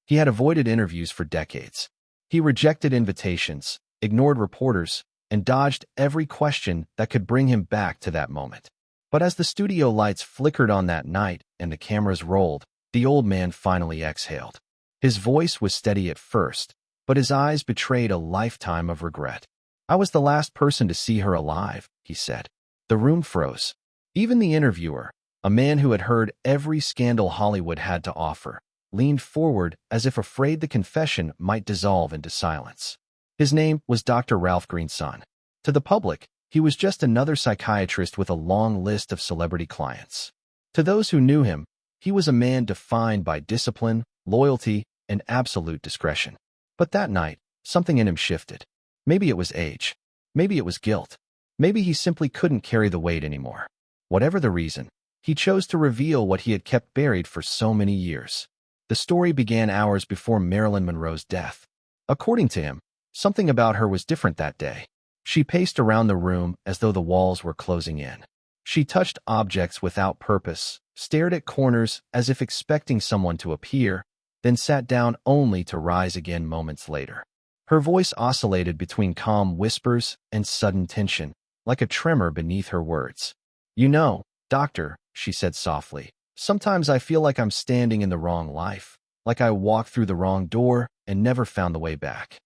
He had avoided interviews for decades. He rejected invitations, ignored reporters, and dodged every question that could bring him back to that moment. But as the studio lights flickered on that night and the cameras rolled, the old man finally exhaled. His voice was steady at first, but his eyes betrayed a lifetime of regret. "I was the last person to see her alive," he said. The room froze. Even the interviewer, a man who had heard every scandal Hollywood had to offer, leaned forward as if afraid the confession might dissolve into silence. His name was Dr. Ralph Greenson. To the public, he was just another psychiatrist with a long list of celebrity clients. To those who knew him, he was a man defined by discipline, loyalty, and absolute discretion. But that night, something in him shifted. Maybe it was age. Maybe it was guilt. Maybe he simply couldn't carry the weight anymore. Whatever the reason, he chose to reveal what he had kept buried for so many years. The story began hours before Marilyn Monroe's death. According to him, something about her was different that day. She paced around the room as though the walls were closing in. She touched objects without purpose, stared at corners as if expecting someone to appear, then sat down only to rise again moments later. Her voice oscillated between calm whispers and sudden tension, like a tremor beneath her words. "You know, doctor," she said softly, "sometimes I feel like I'm standing in the wrong life, like I walked through the wrong door and never found the way back."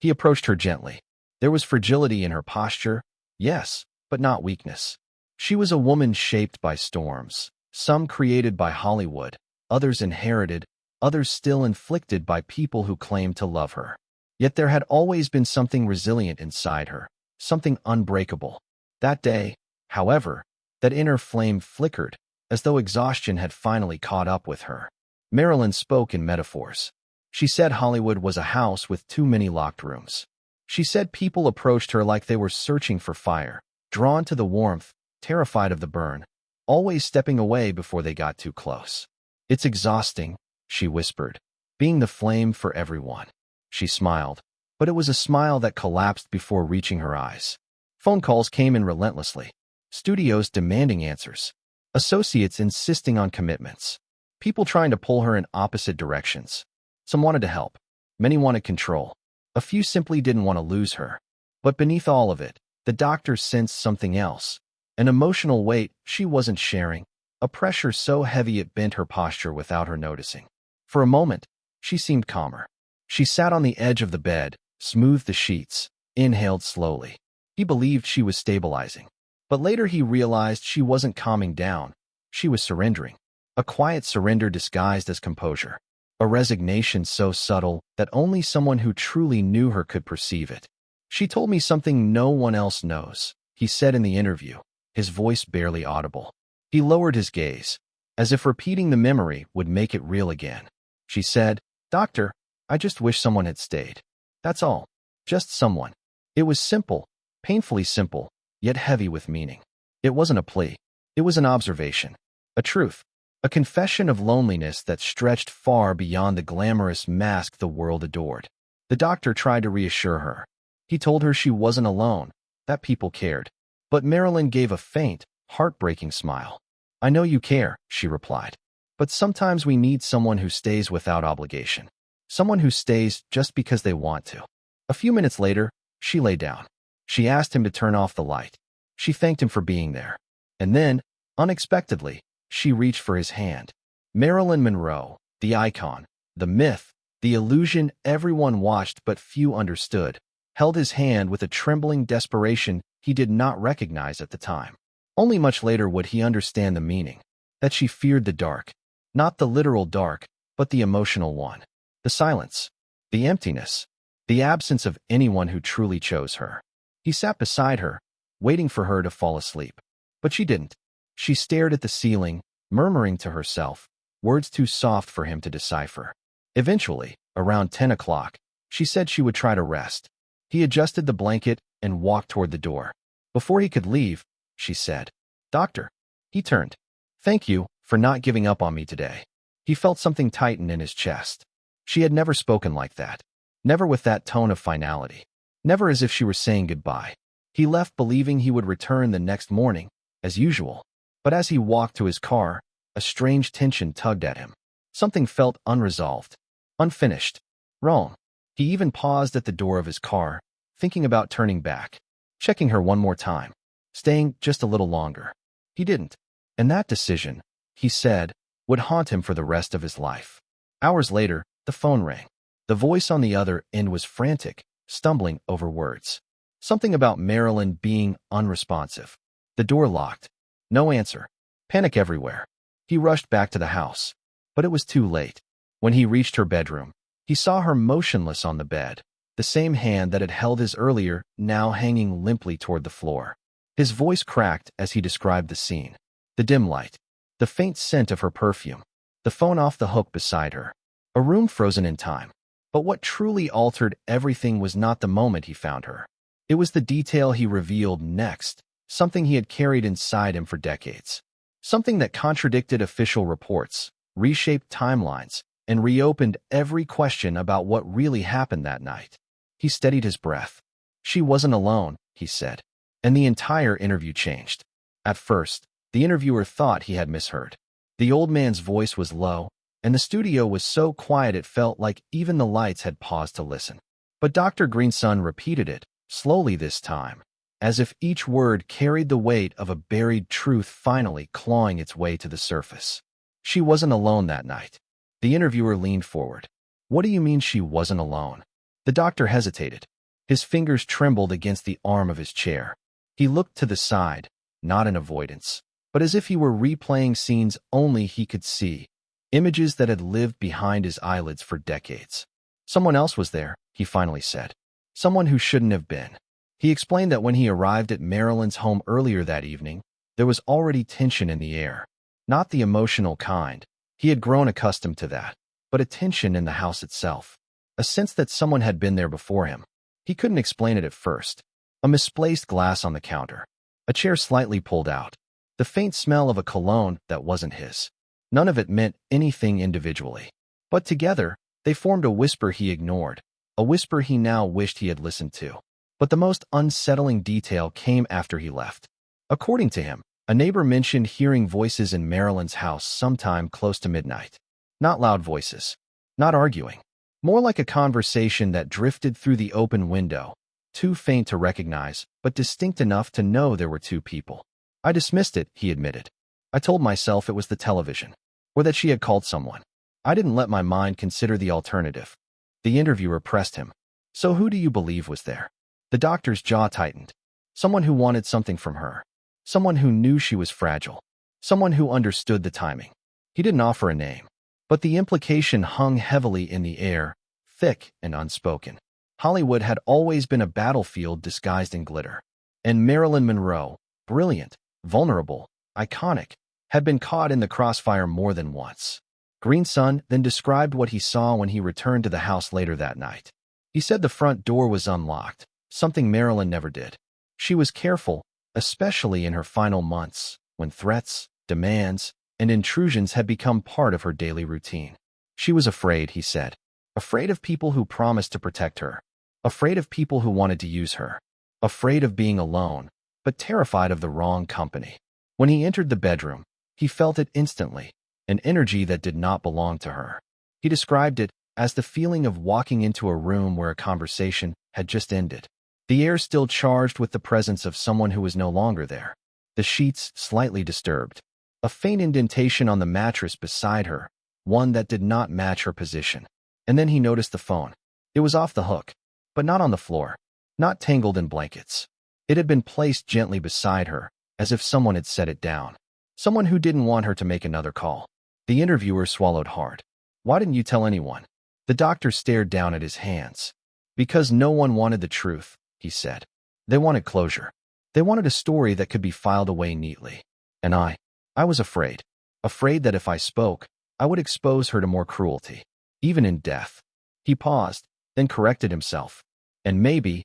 He approached her gently. There was fragility in her posture, yes, but not weakness. She was a woman shaped by storms, some created by Hollywood, others inherited, others still inflicted by people who claimed to love her. Yet there had always been something resilient inside her, something unbreakable. That day, however, that inner flame flickered, as though exhaustion had finally caught up with her. Marilyn spoke in metaphors. She said Hollywood was a house with too many locked rooms. She said people approached her like they were searching for fire, drawn to the warmth, terrified of the burn, always stepping away before they got too close. "It's exhausting," she whispered, "being the flame for everyone." She smiled, but it was a smile that collapsed before reaching her eyes. Phone calls came in relentlessly. Studios demanding answers. Associates insisting on commitments. People trying to pull her in opposite directions. Some wanted to help. Many wanted control. A few simply didn't want to lose her. But beneath all of it, the doctor sensed something else. An emotional weight she wasn't sharing. A pressure so heavy it bent her posture without her noticing. For a moment, she seemed calmer. She sat on the edge of the bed, smoothed the sheets, inhaled slowly. He believed she was stabilizing. But later he realized she wasn't calming down. She was surrendering. A quiet surrender disguised as composure. A resignation so subtle that only someone who truly knew her could perceive it. "She told me something no one else knows," he said in the interview, his voice barely audible. He lowered his gaze, as if repeating the memory would make it real again. She said, "Doctor, I just wish someone had stayed. That's all. Just someone." It was simple, painfully simple, yet heavy with meaning. It wasn't a plea. It was an observation. A truth. A confession of loneliness that stretched far beyond the glamorous mask the world adored. The doctor tried to reassure her. He told her she wasn't alone, that people cared. But Marilyn gave a faint, heartbreaking smile. "I know you care," she replied. "But sometimes we need someone who stays without obligation. Someone who stays just because they want to." A few minutes later, she lay down. She asked him to turn off the light. She thanked him for being there. And then, unexpectedly, she reached for his hand. Marilyn Monroe, the icon, the myth, the illusion everyone watched but few understood, held his hand with a trembling desperation he did not recognize at the time. Only much later would he understand the meaning, that she feared the dark, not the literal dark, but the emotional one, the silence, the emptiness, the absence of anyone who truly chose her. He sat beside her, waiting for her to fall asleep. But she didn't. She stared at the ceiling, murmuring to herself, words too soft for him to decipher. Eventually, around 10 o'clock, she said she would try to rest. He adjusted the blanket and walked toward the door. Before he could leave, she said, "Doctor." He turned. "Thank you for not giving up on me today." He felt something tighten in his chest. She had never spoken like that. Never with that tone of finality. Never as if she were saying goodbye. He left believing he would return the next morning, as usual. But as he walked to his car, a strange tension tugged at him. Something felt unresolved. Unfinished. Wrong. He even paused at the door of his car, thinking about turning back, checking her one more time, staying just a little longer. He didn't. And that decision, he said, would haunt him for the rest of his life. Hours later, the phone rang. The voice on the other end was frantic, stumbling over words. Something about Marilyn being unresponsive. The door locked. No answer. Panic everywhere. He rushed back to the house. But it was too late. When he reached her bedroom, he saw her motionless on the bed, the same hand that had held his earlier now hanging limply toward the floor. His voice cracked as he described the scene. The dim light. The faint scent of her perfume. The phone off the hook beside her. A room frozen in time. But what truly altered everything was not the moment he found her. It was the detail he revealed next, something he had carried inside him for decades. Something that contradicted official reports, reshaped timelines, and reopened every question about what really happened that night. He steadied his breath. She wasn't alone, he said. And the entire interview changed. At first, the interviewer thought he had misheard. The old man's voice was low, and the studio was so quiet it felt like even the lights had paused to listen. But Dr. Greensun repeated it, slowly this time, as if each word carried the weight of a buried truth finally clawing its way to the surface. She wasn't alone that night. The interviewer leaned forward. What do you mean she wasn't alone? The doctor hesitated. His fingers trembled against the arm of his chair. He looked to the side, not in avoidance, but as if he were replaying scenes only he could see, images that had lived behind his eyelids for decades. Someone else was there, he finally said. Someone who shouldn't have been. He explained that when he arrived at Marilyn's home earlier that evening, there was already tension in the air. Not the emotional kind. He had grown accustomed to that. But a tension in the house itself. A sense that someone had been there before him. He couldn't explain it at first. A misplaced glass on the counter. A chair slightly pulled out. The faint smell of a cologne that wasn't his. None of it meant anything individually. But together, they formed a whisper he ignored. A whisper he now wished he had listened to. But the most unsettling detail came after he left. According to him, a neighbor mentioned hearing voices in Marilyn's house sometime close to midnight. Not loud voices. Not arguing. More like a conversation that drifted through the open window. Too faint to recognize, but distinct enough to know there were two people. I dismissed it, he admitted. I told myself it was the television. Or that she had called someone. I didn't let my mind consider the alternative. The interviewer pressed him. So who do you believe was there? The doctor's jaw tightened. Someone who wanted something from her. Someone who knew she was fragile. Someone who understood the timing. He didn't offer a name. But the implication hung heavily in the air, thick and unspoken. Hollywood had always been a battlefield disguised in glitter. And Marilyn Monroe, brilliant, vulnerable, iconic, had been caught in the crossfire more than once. Greensun then described what he saw when he returned to the house later that night. He said the front door was unlocked, something Marilyn never did. She was careful, especially in her final months, when threats, demands, and intrusions had become part of her daily routine. She was afraid, he said. Afraid of people who promised to protect her. Afraid of people who wanted to use her. Afraid of being alone, but terrified of the wrong company. When he entered the bedroom, he felt it instantly, an energy that did not belong to her. He described it as the feeling of walking into a room where a conversation had just ended. The air still charged with the presence of someone who was no longer there. The sheets slightly disturbed. A faint indentation on the mattress beside her, one that did not match her position. And then he noticed the phone. It was off the hook, but not on the floor, not tangled in blankets. It had been placed gently beside her, as if someone had set it down. Someone who didn't want her to make another call. The interviewer swallowed hard. Why didn't you tell anyone? The doctor stared down at his hands. Because no one wanted the truth, he said. They wanted closure. They wanted a story that could be filed away neatly. And I was afraid. Afraid that if I spoke, I would expose her to more cruelty. Even in death. He paused, then corrected himself. And maybe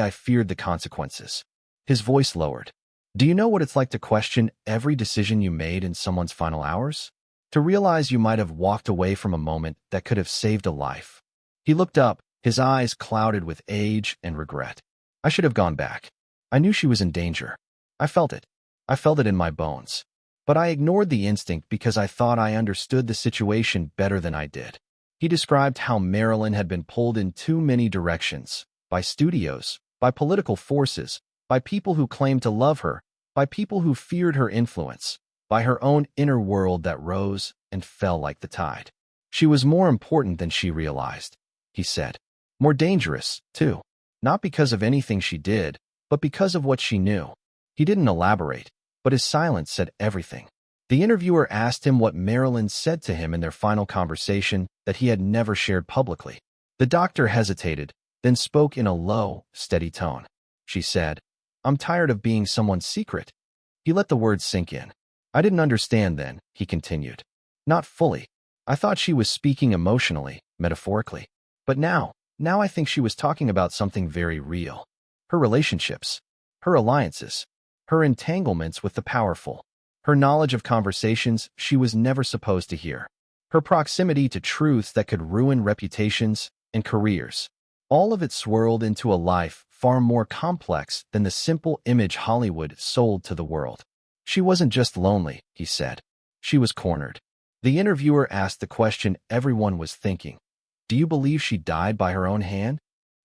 I feared the consequences. His voice lowered. Do you know what it's like to question every decision you made in someone's final hours? To realize you might have walked away from a moment that could have saved a life. He looked up, his eyes clouded with age and regret. I should have gone back. I knew she was in danger. I felt it. I felt it in my bones. But I ignored the instinct because I thought I understood the situation better than I did. He described how Marilyn had been pulled in too many directions, by studios, by political forces, by people who claimed to love her, by people who feared her influence, by her own inner world that rose and fell like the tide. She was more important than she realized, he said. More dangerous, too. Not because of anything she did, but because of what she knew. He didn't elaborate, but his silence said everything. The interviewer asked him what Marilyn said to him in their final conversation that he had never shared publicly. The doctor hesitated, then spoke in a low, steady tone. She said, "I'm tired of being someone's secret." He let the words sink in. "I didn't understand then," he continued. "Not fully. I thought she was speaking emotionally, metaphorically. But now I think she was talking about something very real. Her relationships, her alliances, her entanglements with the powerful, her knowledge of conversations she was never supposed to hear, her proximity to truths that could ruin reputations and careers. All of it swirled into a life far more complex than the simple image Hollywood sold to the world. She wasn't just lonely," he said. "She was cornered." The interviewer asked the question everyone was thinking. "Do you believe she died by her own hand?"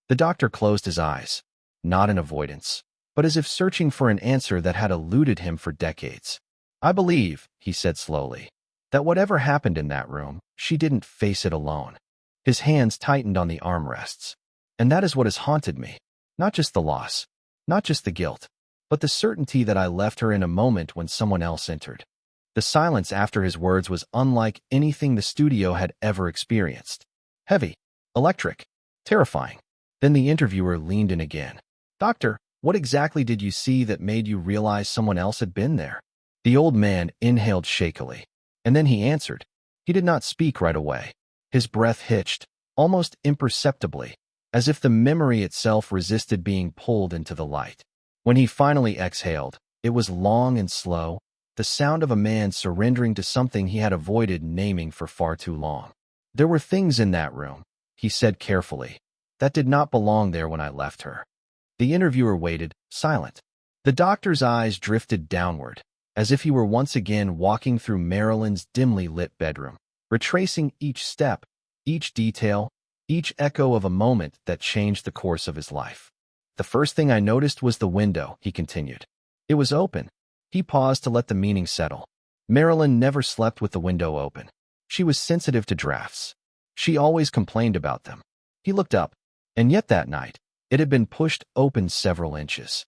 The doctor closed his eyes, not in avoidance, but as if searching for an answer that had eluded him for decades. "I believe," he said slowly, "that whatever happened in that room, she didn't face it alone." His hands tightened on the armrests. "And that is what has haunted me. Not just the loss, not just the guilt, but the certainty that I left her in a moment when someone else entered." The silence after his words was unlike anything the studio had ever experienced. Heavy, electric, terrifying. Then the interviewer leaned in again. "Doctor, what exactly did you see that made you realize someone else had been there?" The old man inhaled shakily, and then he answered. He did not speak right away. His breath hitched, almost imperceptibly, as if the memory itself resisted being pulled into the light. When he finally exhaled, it was long and slow, the sound of a man surrendering to something he had avoided naming for far too long. "There were things in that room," he said carefully, "that did not belong there when I left her." The interviewer waited, silent. The doctor's eyes drifted downward, as if he were once again walking through Marilyn's dimly lit bedroom, retracing each step, each detail, each echo of a moment that changed the course of his life. "The first thing I noticed was the window," he continued. "It was open." He paused to let the meaning settle. Marilyn never slept with the window open. She was sensitive to drafts. She always complained about them. He looked up, and yet that night, it had been pushed open several inches.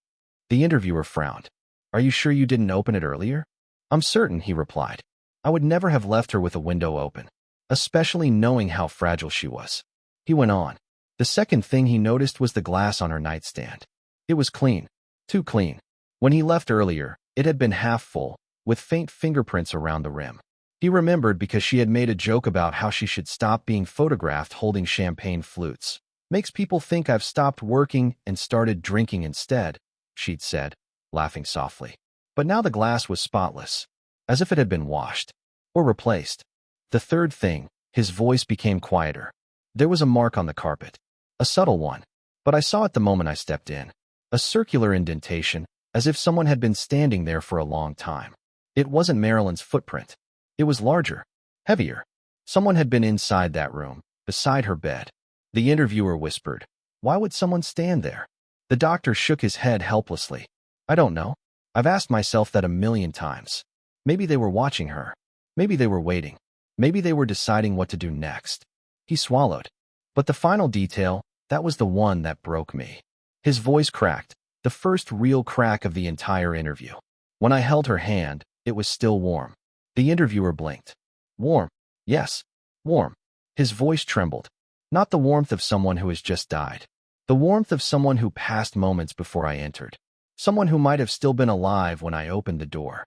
The interviewer frowned. "Are you sure you didn't open it earlier?" "I'm certain," he replied. "I would never have left her with a window open, especially knowing how fragile she was." He went on. "The second thing he noticed was the glass on her nightstand. It was clean, too clean. When he left earlier, it had been half full, with faint fingerprints around the rim. He remembered because she had made a joke about how she should stop being photographed holding champagne flutes. "Makes people think I've stopped working and started drinking instead," she'd said, laughing softly. But now the glass was spotless, as if it had been washed or replaced. The third thing, his voice became quieter. There was a mark on the carpet, a subtle one, but I saw it the moment I stepped in. A circular indentation, as if someone had been standing there for a long time. It wasn't Marilyn's footprint. It was larger, heavier. Someone had been inside that room, beside her bed. The interviewer whispered, "Why would someone stand there?" The doctor shook his head helplessly. "I don't know. I've asked myself that a million times. Maybe they were watching her. Maybe they were waiting. Maybe they were deciding what to do next." He swallowed. But the final detail, that was the one that broke me. His voice cracked, the first real crack of the entire interview. "When I held her hand, it was still warm." The interviewer blinked. "Warm? Yes, warm." His voice trembled. "Not the warmth of someone who has just died. The warmth of someone who passed moments before I entered. Someone who might have still been alive when I opened the door."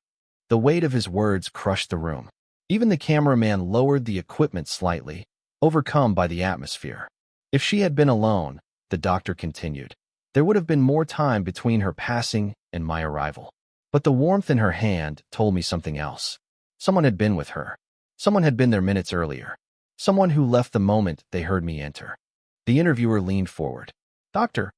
The weight of his words crushed the room. Even the cameraman lowered the equipment slightly, overcome by the atmosphere. "If she had been alone," the doctor continued, "there would have been more time between her passing and my arrival. But the warmth in her hand told me something else. Someone had been with her. Someone had been there minutes earlier. Someone who left the moment they heard me enter." The interviewer leaned forward. "Doctor,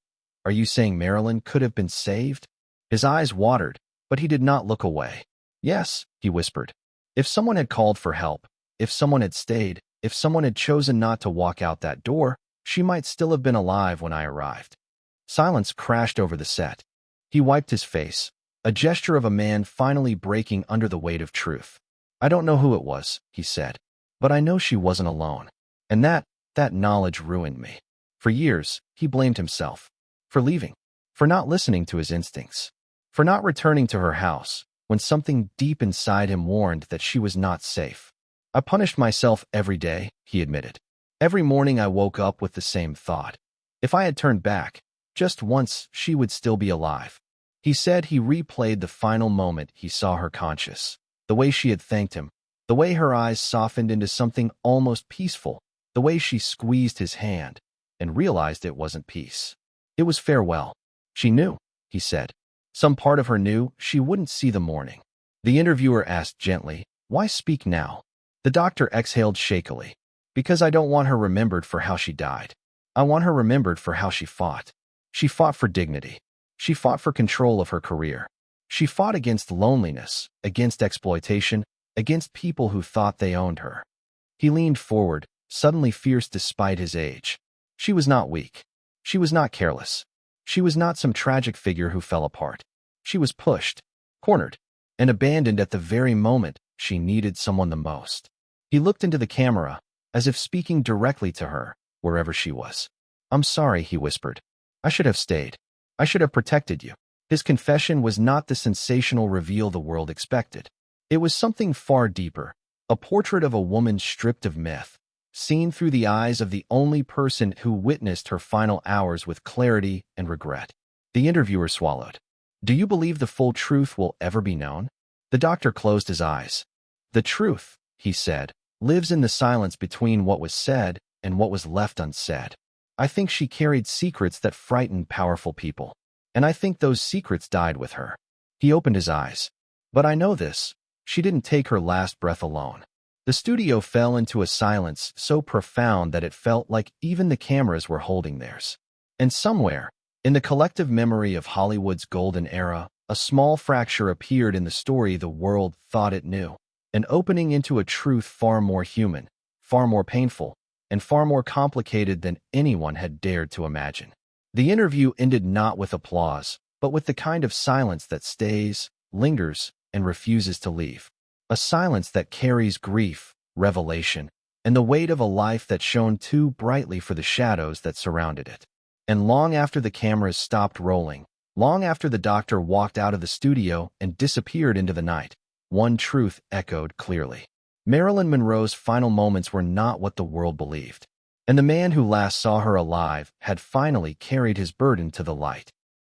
are you saying Marilyn could have been saved?" His eyes watered, but he did not look away. "Yes," he whispered. "If someone had called for help, if someone had stayed, If someone had chosen not to walk out that door, she might still have been alive when I arrived. Silence crashed over the set. He wiped his face, a gesture of a man finally breaking under the weight of truth. I don't know who it was, he said, but I know she wasn't alone. And that knowledge ruined me. For years, he blamed himself. For leaving. For not listening to his instincts. For not returning to her house, when something deep inside him warned that she was not safe. I punished myself every day, he admitted. Every morning I woke up with the same thought. If I had turned back, just once, she would still be alive. He said he replayed the final moment he saw her conscious. The way she had thanked him. The way her eyes softened into something almost peaceful. The way she squeezed his hand and realized it wasn't peace. It was farewell. She knew, he said. Some part of her knew she wouldn't see the morning. The interviewer asked gently, "Why speak now?" The doctor exhaled shakily. "Because I don't want her remembered for how she died. I want her remembered for how she fought. She fought for dignity. She fought for control of her career. She fought against loneliness, against exploitation, against people who thought they owned her." He leaned forward, suddenly fierce despite his age. She was not weak. She was not careless. She was not some tragic figure who fell apart. She was pushed, cornered, and abandoned at the very moment she needed someone the most. He looked into the camera, as if speaking directly to her, wherever she was. "I'm sorry," he whispered. "I should have stayed. I should have protected you." His confession was not the sensational reveal the world expected. It was something far deeper, a portrait of a woman stripped of myth, seen through the eyes of the only person who witnessed her final hours with clarity and regret. The interviewer swallowed. "Do you believe the full truth will ever be known?" The doctor closed his eyes. "The truth," he said, "lives in the silence between what was said and what was left unsaid. I think she carried secrets that frightened powerful people. And I think those secrets died with her." He opened his eyes. "But I know this. She didn't take her last breath alone." The studio fell into a silence so profound that it felt like even the cameras were holding theirs. And somewhere, in the collective memory of Hollywood's golden era, a small fracture appeared in the story the world thought it knew, an opening into a truth far more human, far more painful, and far more complicated than anyone had dared to imagine. The interview ended not with applause, but with the kind of silence that stays, lingers, and refuses to leave. A silence that carries grief, revelation, and the weight of a life that shone too brightly for the shadows that surrounded it. And long after the cameras stopped rolling, long after the doctor walked out of the studio and disappeared into the night, one truth echoed clearly. Marilyn Monroe's final moments were not what the world believed. And the man who last saw her alive had finally carried his burden to the light.